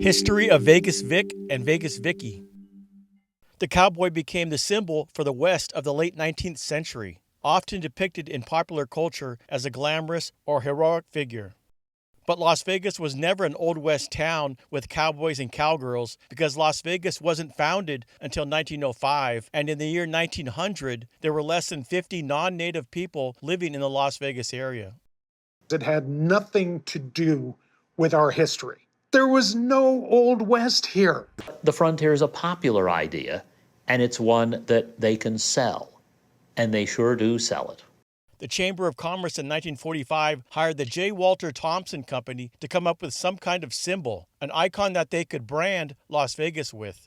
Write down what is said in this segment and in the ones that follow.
History of Vegas Vic and Vegas Vickie. The cowboy became the symbol for the West of the late 19th century, often depicted in popular culture as a glamorous or heroic figure. But Las Vegas was never an Old West town with cowboys and cowgirls because Las Vegas wasn't founded until 1905, and in the year 1900, there were less than 50 non-native people living in the Las Vegas area. It had nothing to do with our history. There was no Old West here. The frontier is a popular idea, and it's one that they can sell, and they sure do sell it. The Chamber of Commerce in 1945 hired the J. Walter Thompson Company to come up with some kind of symbol, an icon that they could brand Las Vegas with.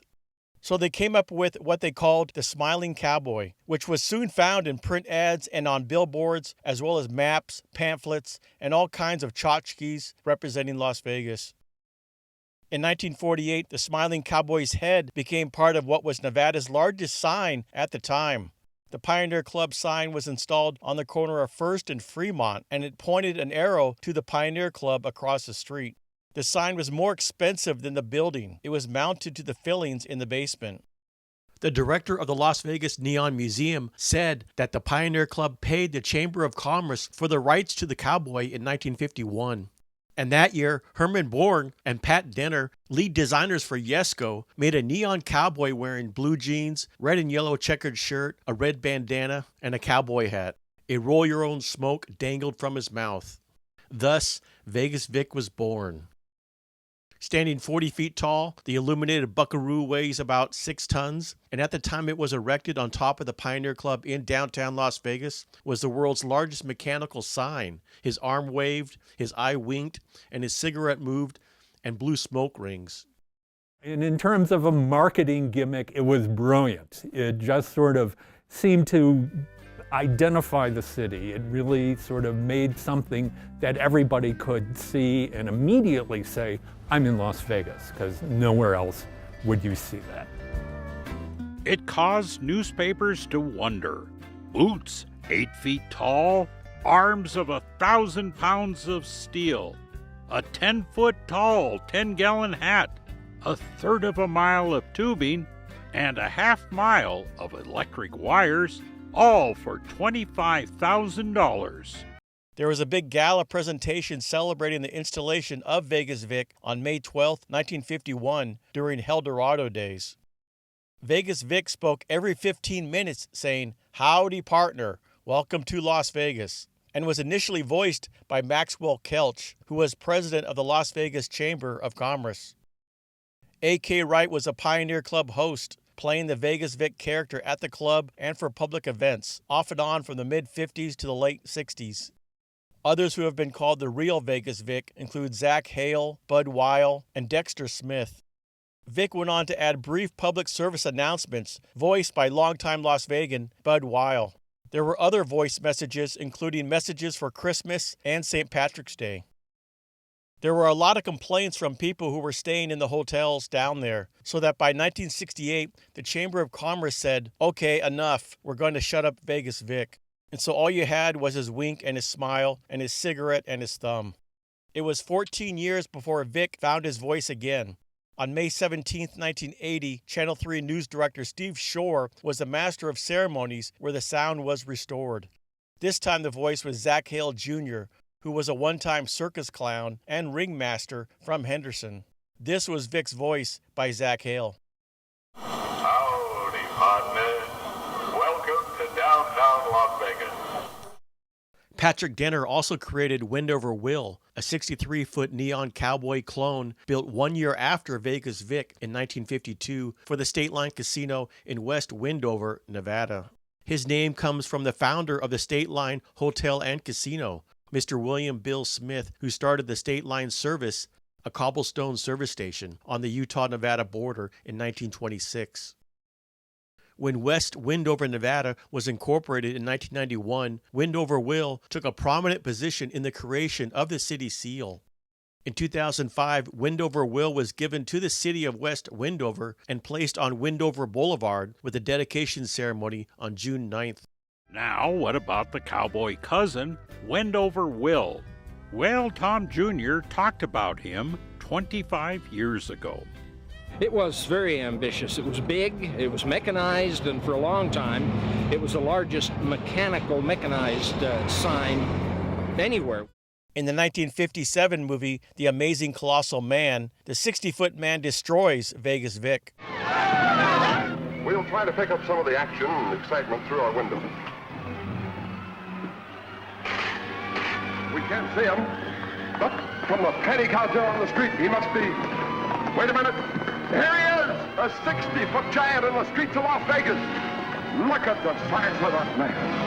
So they came up with what they called the Smiling Cowboy, which was soon found in print ads and on billboards, as well as maps, pamphlets, and all kinds of tchotchkes representing Las Vegas. In 1948, the Smiling Cowboy's head became part of what was Nevada's largest sign at the time. The Pioneer Club sign was installed on the corner of First and Fremont, and it pointed an arrow to the Pioneer Club across the street. The sign was more expensive than the building. It was mounted to the fillings in the basement. The director of the Las Vegas Neon Museum said that the Pioneer Club paid the Chamber of Commerce for the rights to the cowboy in 1951. And that year, Herman Bourne and Pat Denner, lead designers for Yesco, made a neon cowboy wearing blue jeans, red and yellow checkered shirt, a red bandana, and a cowboy hat. A roll-your-own smoke dangled from his mouth. Thus, Vegas Vic was born. Standing 40 feet tall, the illuminated buckaroo weighs about 6 tons, and at the time it was erected on top of the Pioneer Club in downtown Las Vegas, was the world's largest mechanical sign. His arm waved, his eye winked, and his cigarette moved, and blew smoke rings. And in terms of a marketing gimmick, it was brilliant. It just sort of seemed to identify the city. It really sort of made something that everybody could see and immediately say, I'm in Las Vegas, because nowhere else would you see that. It caused newspapers to wonder. Boots 8 feet tall, arms of 1,000 pounds of steel, a 10-foot tall 10-gallon hat, a third of a mile of tubing, and a half mile of electric wires, all for $25,000. There was a big gala presentation celebrating the installation of Vegas Vic on May 12, 1951, during Eldorado days. Vegas Vic spoke every 15 minutes saying, "Howdy, partner, welcome to Las Vegas," and was initially voiced by Maxwell Kelch, who was president of the Las Vegas Chamber of Commerce. A.K. Wright was a Pioneer Club host, playing the Vegas Vic character at the club and for public events, off and on from the mid-50s to the late 60s. Others who have been called the real Vegas Vic include Zach Hale, Bud Weil, and Dexter Smith. Vic went on to add brief public service announcements voiced by longtime Las Vegan Bud Weil. There were other voice messages, including messages for Christmas and St. Patrick's Day. There were a lot of complaints from people who were staying in the hotels down there, so that by 1968, the Chamber of Commerce said, "Okay, enough, we're going to shut up Vegas Vic." And so all you had was his wink and his smile and his cigarette and his thumb. It was 14 years before Vic found his voice again. On May 17, 1980, Channel 3 news director Steve Shore was the master of ceremonies where the sound was restored. This time the voice was Zach Hale Jr., who was a one-time circus clown and ringmaster from Henderson. This was Vic's voice by Zach Hale. Howdy, partner. Welcome to downtown Las Vegas. Patrick Denner also created Wendover Will, a 63-foot neon cowboy clone built 1 year after Vegas Vic in 1952 for the State Line Casino in West Wendover, Nevada. His name comes from the founder of the State Line Hotel and Casino, Mr. William Bill Smith, who started the State Line Service, a cobblestone service station on the Utah-Nevada border in 1926. When West Wendover, Nevada was incorporated in 1991, Wendover Will took a prominent position in the creation of the city seal. In 2005, Wendover Will was given to the city of West Wendover and placed on Wendover Boulevard with a dedication ceremony on June 9th. Now, what about the cowboy cousin, Wendover Will? Well, Tom Jr. talked about him 25 years ago. It was very ambitious. It was big, it was mechanized, and for a long time, it was the largest mechanized sign anywhere. In the 1957 movie, The Amazing Colossal Man, the 60-foot man destroys Vegas Vic. We'll try to pick up some of the action and excitement through our window. We can't see him, but from the penny counter on the street, he must be... Wait a minute. Here he is, a 60-foot giant in the streets of Las Vegas. Look at the size of that man.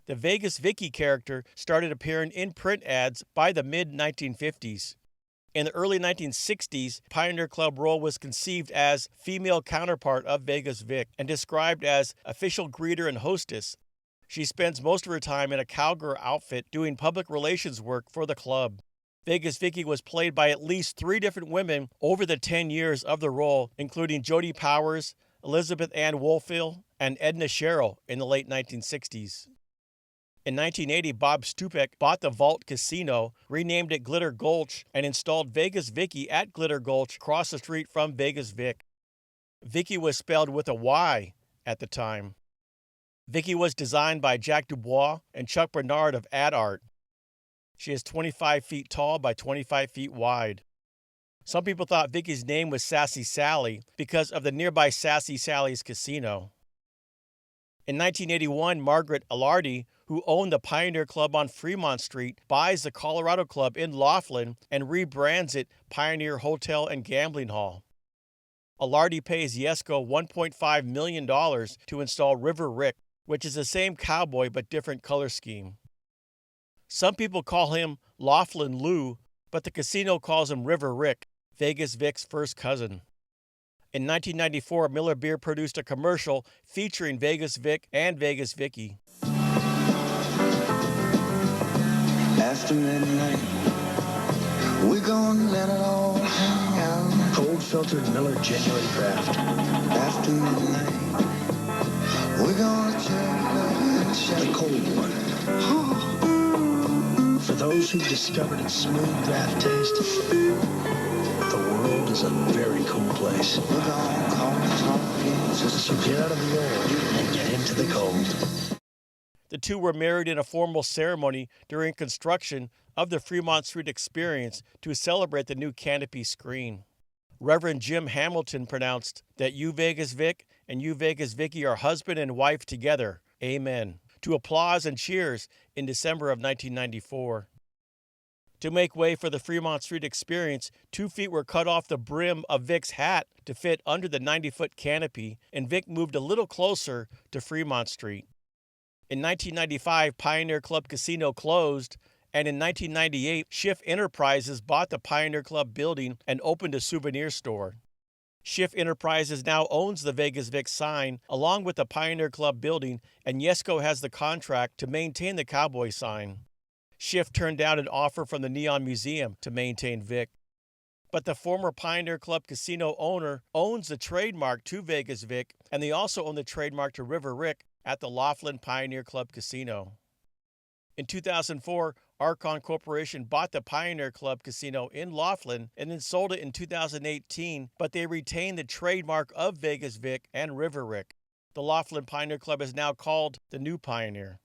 The Vegas Vickie character started appearing in print ads by the mid-1950s. In the early 1960s, Pioneer Club role was conceived as female counterpart of Vegas Vic and described as official greeter and hostess. She spends most of her time in a cowgirl outfit doing public relations work for the club. Vegas Vickie was played by at least 3 different women over the 10 years of the role, including Jody Powers, Elizabeth Ann Woolfield, and Edna Sherrill in the late 1960s. In 1980, Bob Stupek bought the Vault Casino, renamed it Glitter Gulch, and installed Vegas Vickie at Glitter Gulch across the street from Vegas Vic. Vickie was spelled with a Y at the time. Vickie was designed by Jack Dubois and Chuck Bernard of Ad Art. She is 25 feet tall by 25 feet wide. Some people thought Vickie's name was Sassy Sally because of the nearby Sassy Sally's Casino. In 1981, Margaret Alardi, who owned the Pioneer Club on Fremont Street, buys the Colorado Club in Laughlin and rebrands it Pioneer Hotel and Gambling Hall. Alardi pays Yesco $1.5 million to install River Rick, which is the same cowboy but different color scheme. Some people call him Laughlin Lou, but the casino calls him River Rick, Vegas Vic's first cousin. In 1994, Miller Beer produced a commercial featuring Vegas Vic and Vegas Vickie. After midnight, we're gonna let it all hang out. Cold filtered Miller Genuine Draft. After midnight, we're gonna check The cold one. For those who've discovered its smooth draft taste, the world is a very cool place. We're gonna call So get out of the old and get into the cold. The two were married in a formal ceremony during construction of the Fremont Street Experience to celebrate the new canopy screen. Reverend Jim Hamilton pronounced that you Vegas Vic and you Vegas Vickie are husband and wife together. Amen. To applause and cheers in December of 1994. To make way for the Fremont Street Experience, 2 feet were cut off the brim of Vic's hat to fit under the 90-foot canopy, and Vic moved a little closer to Fremont Street. In 1995, Pioneer Club Casino closed, and in 1998, Schiff Enterprises bought the Pioneer Club building and opened a souvenir store. Schiff Enterprises now owns the Vegas Vic sign along with the Pioneer Club building, and Yesco has the contract to maintain the cowboy sign. Schiff turned down an offer from the Neon Museum to maintain Vic. But the former Pioneer Club casino owner owns the trademark to Vegas Vic, and they also own the trademark to River Rick at the Laughlin Pioneer Club Casino. In 2004, Archon Corporation bought the Pioneer Club Casino in Laughlin and then sold it in 2018, but they retained the trademark of Vegas Vic and River Rick. The Laughlin Pioneer Club is now called the New Pioneer.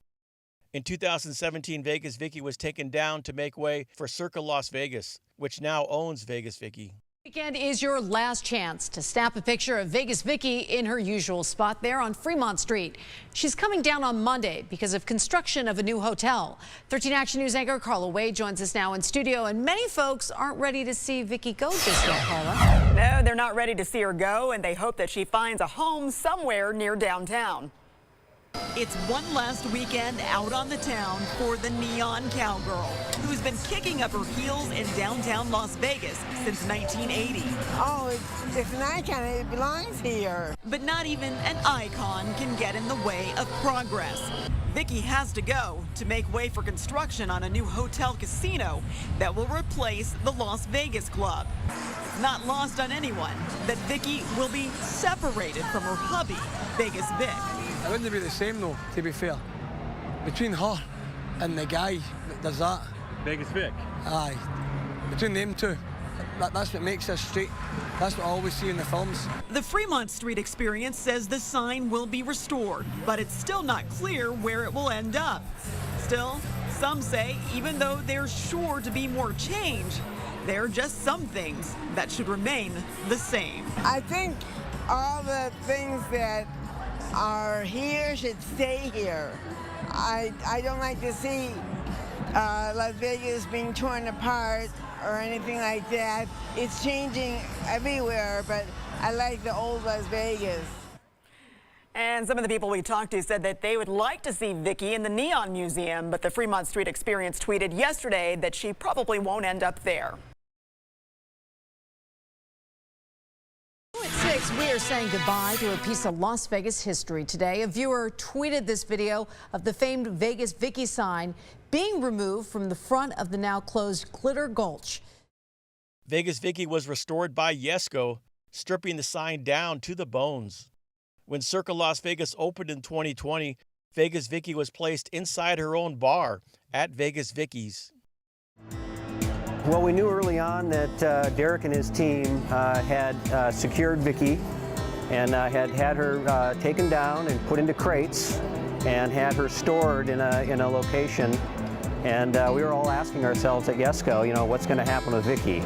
In 2017, Vegas Vickie was taken down to make way for Circa Las Vegas, which now owns Vegas Vickie. Weekend is your last chance to snap a picture of Vegas Vickie in her usual spot there on Fremont Street. She's coming down on Monday because of construction of a new hotel. 13 Action News anchor Carla Wade joins us now in studio, and many folks aren't ready to see Vickie go just yet, Carla. No, they're not ready to see her go, and they hope that she finds a home somewhere near downtown. It's one last weekend out on the town for the Neon Cowgirl, who's been kicking up her heels in downtown Las Vegas since 1980. Oh, it's an icon. It belongs here. But not even an icon can get in the way of progress. Vickie has to go to make way for construction on a new hotel casino that will replace the Las Vegas club. It's not lost on anyone that Vickie will be separated from her hubby, Vegas Vic. It wouldn't be the same though, to be fair. Between her and the guy that does that. Vegas Vic? Aye. Between them two. That's what makes this street. That's what I always see in the films. The Fremont Street Experience says the sign will be restored, but it's still not clear where it will end up. Still, some say even though there's sure to be more change, there are just some things that should remain the same. I think all the things that are here should stay here. I don't like to see Las Vegas being torn apart or anything like that. It's changing everywhere, but I like the old Las Vegas. And some of the people we talked to said that they would like to see Vickie in the Neon Museum, but the Fremont Street Experience tweeted yesterday that she probably won't end up there. At 6, we are saying goodbye to a piece of Las Vegas history today. A viewer tweeted this video of the famed Vegas Vickie sign being removed from the front of the now closed Glitter Gulch. Vegas Vickie was restored by Yesco, stripping the sign down to the bones. When Circa Las Vegas opened in 2020, Vegas Vickie was placed inside her own bar at Vegas Vickie's. Well, we knew early on that Derek and his team had secured Vickie and had her taken down and put into crates and had her stored in a location. And we were all asking ourselves at Yesco, you know, what's going to happen with Vickie?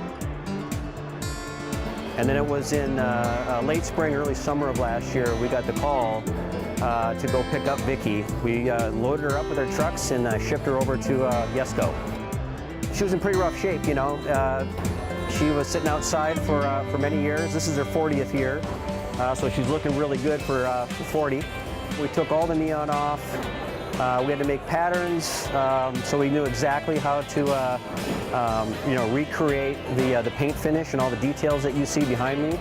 And then it was in late spring, early summer of last year, we got the call to go pick up Vickie. We loaded her up with our trucks and shipped her over to Yesco. She was in pretty rough shape, you know. She was sitting outside for many years. This is her 40th year, so she's looking really good for 40. We took all the neon off. We had to make patterns, so we knew exactly how to, you know, recreate the paint finish and all the details that you see behind me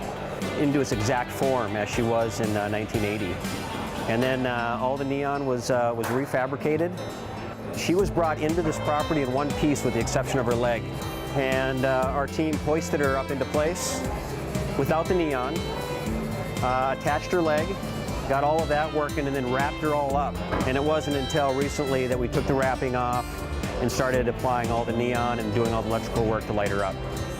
into its exact form as she was in 1980. And then all the neon was refabricated. She was brought into this property in one piece with the exception of her leg. And our team hoisted her up into place without the neon, attached her leg, got all of that working, and then wrapped her all up. And it wasn't until recently that we took the wrapping off and started applying all the neon and doing all the electrical work to light her up.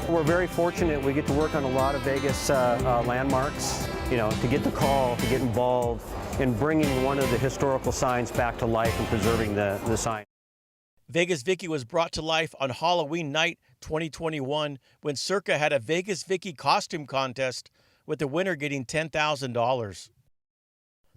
We're very fortunate. We get to work on a lot of Vegas landmarks, you know, to get the call, to get involved in bringing one of the historical signs back to life and preserving the sign. Vegas Vickie was brought to life on Halloween night 2021 when Circa had a Vegas Vickie costume contest with the winner getting $10,000.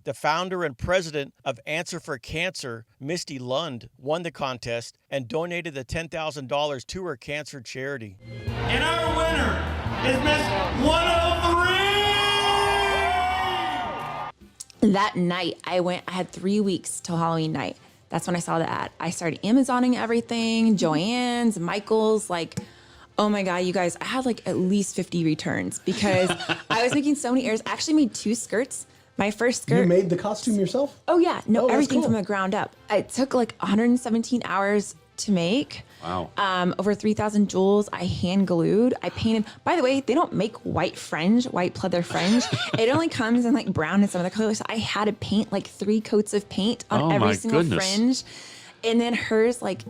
The founder and president of Answer for Cancer, Misty Lund, won the contest and donated the $10,000 to her cancer charity. And our winner is Miss 103! That night, I had 3 weeks till Halloween night. That's when I saw the ad. I started Amazoning everything, Joann's, Michael's, like, oh my God, you guys, I had like at least 50 returns because I was making so many errors. I actually made 2 skirts. My first skirt. You made the costume yourself? Oh yeah, no, everything cool. from the ground up. It took like 117 hours to make. Wow. Over 3,000 jewels. I hand glued. I painted. By the way, they don't make white pleather fringe. It only comes in like brown and some other colors. So I had to paint like 3 coats of paint on every single fringe. And then hers, like,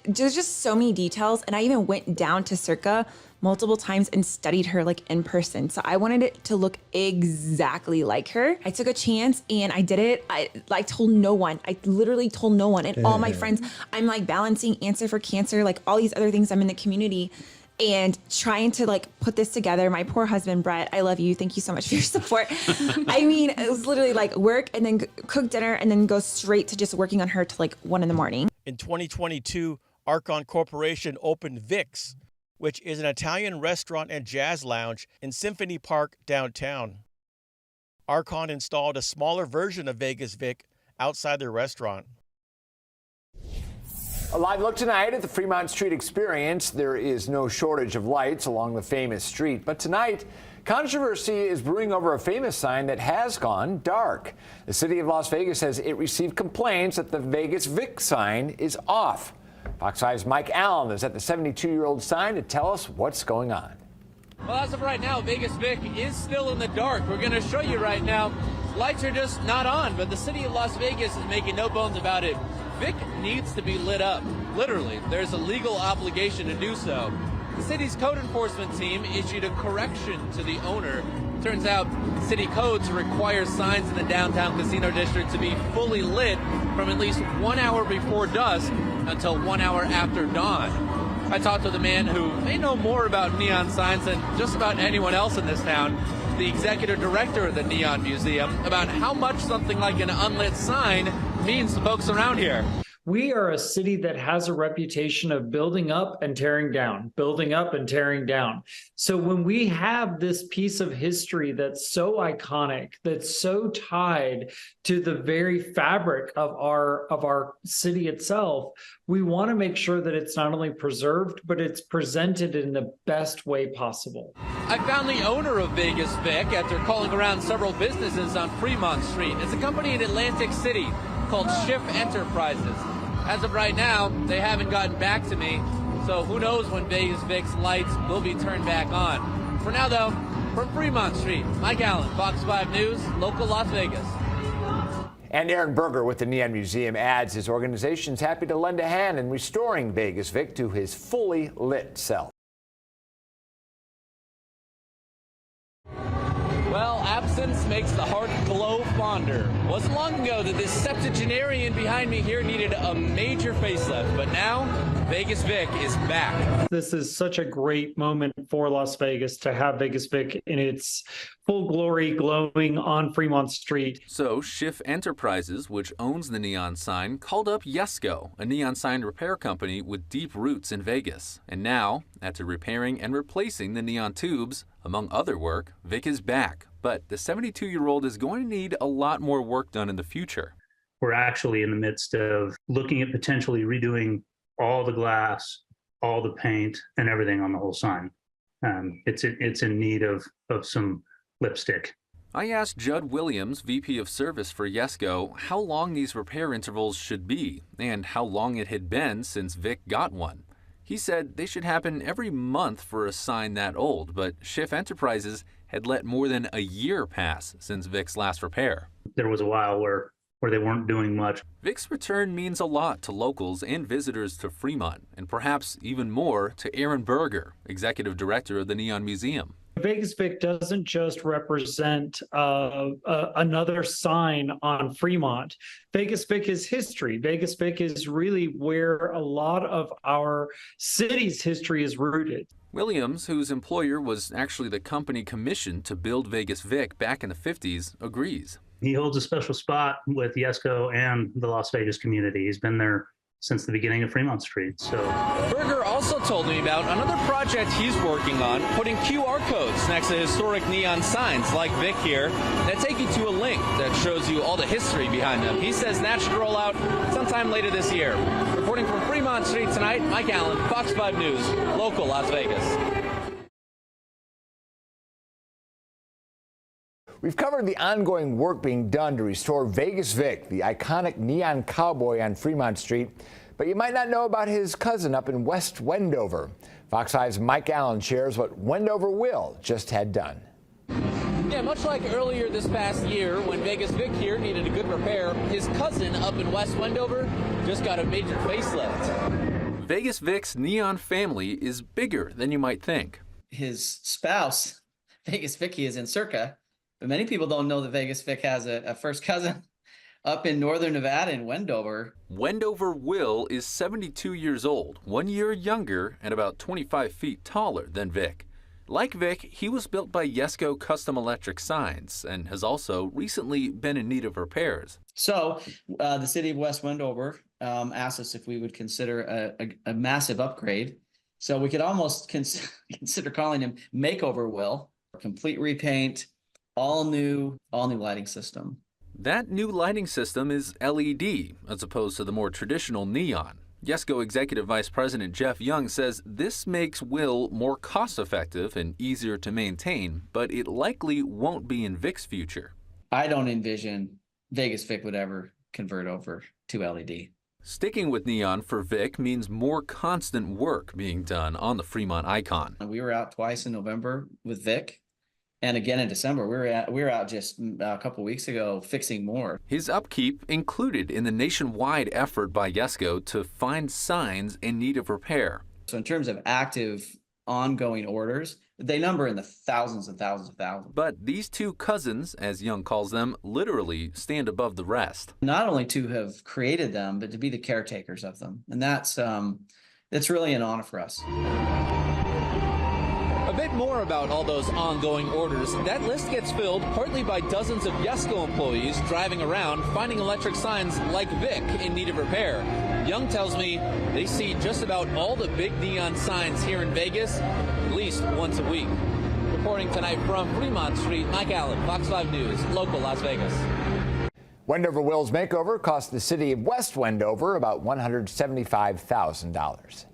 there's just so many details. And I even went down to Circa multiple times and studied her like in person. So I wanted it to look exactly like her. I took a chance and I did it. I told no one. I literally told no one. And all my friends, I'm like balancing Answer for Cancer, like all these other things. I'm in the community and trying to like put this together. My poor husband, Brett, I love you. Thank you so much for your support. I mean, it was literally like work and then cook dinner and then go straight to just working on her till like 1 a.m. In 2022, Archon Corporation opened Vic's, which is an Italian restaurant and jazz lounge in Symphony Park downtown. Archon installed a smaller version of Vegas Vic outside their restaurant. A live look tonight at the Fremont Street Experience. There is no shortage of lights along the famous street, but tonight, Controversy is brewing over a famous sign that has gone dark. The city of Las Vegas says it received complaints that the Vegas Vic sign is off. Fox 5's Mike Allen is at the 72-year-old sign to tell us what's going on. Well, as of right now, Vegas Vic is still in the dark. We're going to show you right now. Lights are just not on, but the city of Las Vegas is making no bones about it. Vic needs to be lit up. Literally, there's a legal obligation to do so. The city's code enforcement team issued a correction to the owner. Turns out city codes require signs in the downtown casino district to be fully lit from at least 1 hour before dusk until 1 hour after dawn. I talked to the man who may know more about neon signs than just about anyone else in this town, the executive director of the Neon Museum, about how much something like an unlit sign means to folks around here. We are a city that has a reputation of building up and tearing down, building up and tearing down. So when we have this piece of history that's so iconic, that's so tied to the very fabric of our city itself, we want to make sure that it's not only preserved, but it's presented in the best way possible. I found the owner of Vegas Vic after calling around several businesses on Fremont Street. It's a company in Atlantic City called Schiff Enterprises. As of right now, they haven't gotten back to me, so who knows when Vegas Vic's lights will be turned back on. For now, though, from Fremont Street, Mike Allen, Fox 5 News, local Las Vegas. And Aaron Berger with the Neon Museum adds his organization's happy to lend a hand in restoring Vegas Vic to his fully lit self. Well, absence makes the heart glow fonder. Wasn't long ago that this septuagenarian behind me here needed a major facelift, but now Vegas Vic is back. This is such a great moment for Las Vegas to have Vegas Vic in its full glory glowing on Fremont Street. So Schiff Enterprises, which owns the neon sign, called up Yesco, a neon sign repair company with deep roots in Vegas. And now, after repairing and replacing the neon tubes, among other work, Vic is back. But the 72-year-old is going to need a lot more work done in the future. We're actually in the midst of looking at potentially redoing all the glass, all the paint, and everything on the whole sign. It's in need of some lipstick. I asked Judd Williams, VP of Service for Yesco, how long these repair intervals should be and how long it had been since Vic got one. He said they should happen every month for a sign that old, but Schiff Enterprises had let more than a year pass since Vic's last repair. There was a while where they weren't doing much. Vic's return means a lot to locals and visitors to Fremont, and perhaps even more to Aaron Berger, Executive Director of the Neon Museum. Vegas Vic doesn't just represent another sign on Fremont. Vegas Vic is history. Vegas Vic is really where a lot of our city's history is rooted. Williams, whose employer was actually the company commissioned to build Vegas Vic back in the 50s, agrees. He holds a special spot with Yesco and the Las Vegas community. He's been there since the beginning of Fremont Street. So Berger also told me about another project he's working on, putting QR codes next to historic neon signs like Vic here that take you to a link that shows you all the history behind them. He says that should roll out sometime later this year. Reporting from Fremont Street tonight, Mike Allen, Fox 5 News, local Las Vegas. We've covered the ongoing work being done to restore Vegas Vic, the iconic neon cowboy on Fremont Street, but you might not know about his cousin up in West Wendover. Fox 5's Mike Allen shares what Wendover Will just had done. Yeah, much like earlier this past year when Vegas Vic here needed a good repair, his cousin up in West Wendover just got a major facelift. Vegas Vic's neon family is bigger than you might think. His spouse, Vegas Vickie, is in Circa. But many people don't know that Vegas Vic has a first cousin up in northern Nevada in Wendover. Wendover Will is 72 years old, 1 year younger and about 25 feet taller than Vic. Like Vic, he was built by Yesco Custom Electric Signs and has also recently been in need of repairs. So the city of West Wendover asked us if we would consider a massive upgrade. So we could almost consider calling him Makeover Will, complete repaint, all new lighting system. That new lighting system is LED as opposed to the more traditional neon. Yesco Executive Vice President Jeff Young says this makes Will more cost-effective and easier to maintain, but it likely won't be in Vic's future. I don't envision Vegas Vic would ever convert over to LED. Sticking with neon for Vic means more constant work being done on the Fremont icon. We were out twice in November with Vic, and again in December. We were out just a couple weeks ago fixing more. His upkeep included in the nationwide effort by Yesco to find signs in need of repair. So in terms of active, ongoing orders, they number in the thousands and thousands of thousands. But these two cousins, as Young calls them, literally stand above the rest. Not only to have created them, but to be the caretakers of them. And that's really an honor for us. A bit more about all those ongoing orders. That list gets filled partly by dozens of Yesco employees driving around, finding electric signs like Vic in need of repair. Young tells me they see just about all the big neon signs here in Vegas at least once a week. Reporting tonight from Fremont Street, Mike Allen, Fox 5 News, local Las Vegas. Wendover Will's makeover cost the city of West Wendover about $175,000.